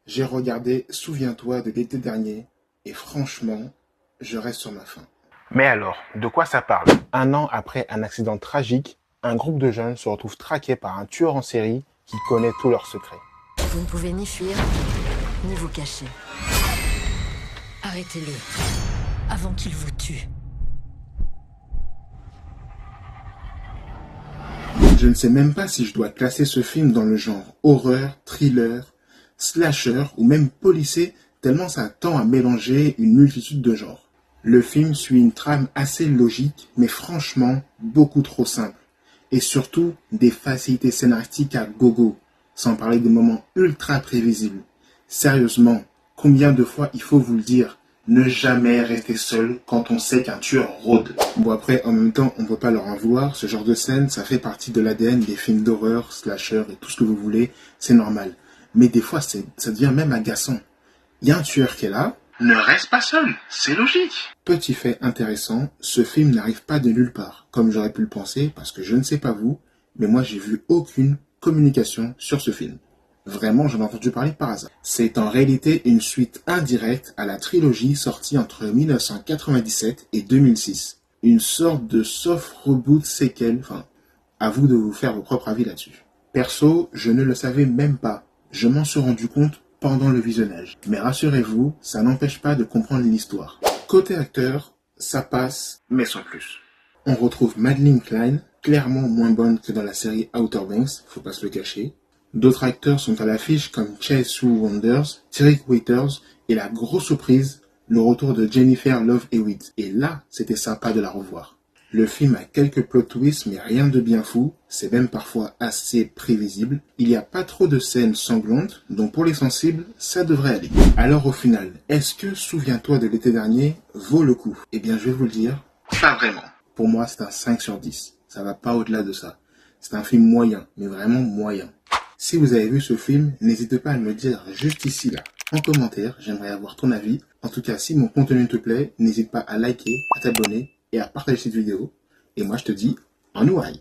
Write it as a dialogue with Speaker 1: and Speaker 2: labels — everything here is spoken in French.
Speaker 1: J'ai regardé Souviens-toi de l'été dernier et franchement, je reste sur ma faim.
Speaker 2: Mais alors, de quoi ça parle? Un an après un accident tragique, un groupe de jeunes se retrouve traqué par un tueur en série qui connaît tous leurs secrets.
Speaker 3: Vous ne pouvez ni fuir, ni vous cacher. Arrêtez-le, avant qu'il vous tue.
Speaker 1: Je ne sais même pas si je dois classer ce film dans le genre horreur, thriller, slasher ou même policier, tellement ça tend à mélanger une multitude de genres. Le film suit une trame assez logique, mais franchement beaucoup trop simple. Et surtout des facilités scénaristiques à gogo, sans parler des moments ultra prévisibles. Sérieusement, combien de fois il faut vous le dire, ne jamais rester seul quand on sait qu'un tueur rôde. Bon après, en même temps, on ne peut pas leur en vouloir, ce genre de scène, ça fait partie de l'ADN des films d'horreur, slasher et tout ce que vous voulez, c'est normal. Mais des fois, ça devient même agaçant. Il y a un tueur qui est là, ne reste pas seul, c'est logique. Petit fait intéressant, ce film n'arrive pas de nulle part, comme j'aurais pu le penser, parce que je ne sais pas vous, mais moi j'ai vu aucune communication sur ce film. Vraiment, j'en ai entendu parler par hasard. C'est en réalité une suite indirecte à la trilogie sortie entre 1997 et 2006. Une sorte de soft reboot séquel, enfin, à vous de vous faire vos propres avis là-dessus. Perso, je ne le savais même pas. Je m'en suis rendu compte pendant le visionnage. Mais rassurez-vous, ça n'empêche pas de comprendre l'histoire. Côté acteur, ça passe, mais sans plus. On retrouve Madeline Klein, clairement moins bonne que dans la série Outer Banks, faut pas se le cacher. D'autres acteurs sont à l'affiche comme Chase Sue Wonders, Tariq Waiters et la grosse surprise, le retour de Jennifer Love Hewitt. Et là, c'était sympa de la revoir. Le film a quelques plot twists mais rien de bien fou, c'est même parfois assez prévisible. Il n'y a pas trop de scènes sanglantes, donc pour les sensibles, ça devrait aller. Alors au final, est-ce que Souviens-toi de l'été dernier vaut le coup? Eh bien je vais vous le dire, pas vraiment. Pour moi c'est un 5 sur 10, ça va pas au-delà de ça. C'est un film moyen, mais vraiment moyen. Si vous avez vu ce film, n'hésitez pas à me le dire juste ici là, en commentaire, j'aimerais avoir ton avis. En tout cas, si mon contenu te plaît, n'hésite pas à liker, à t'abonner et à partager cette vidéo. Et moi je te dis, en ouaille.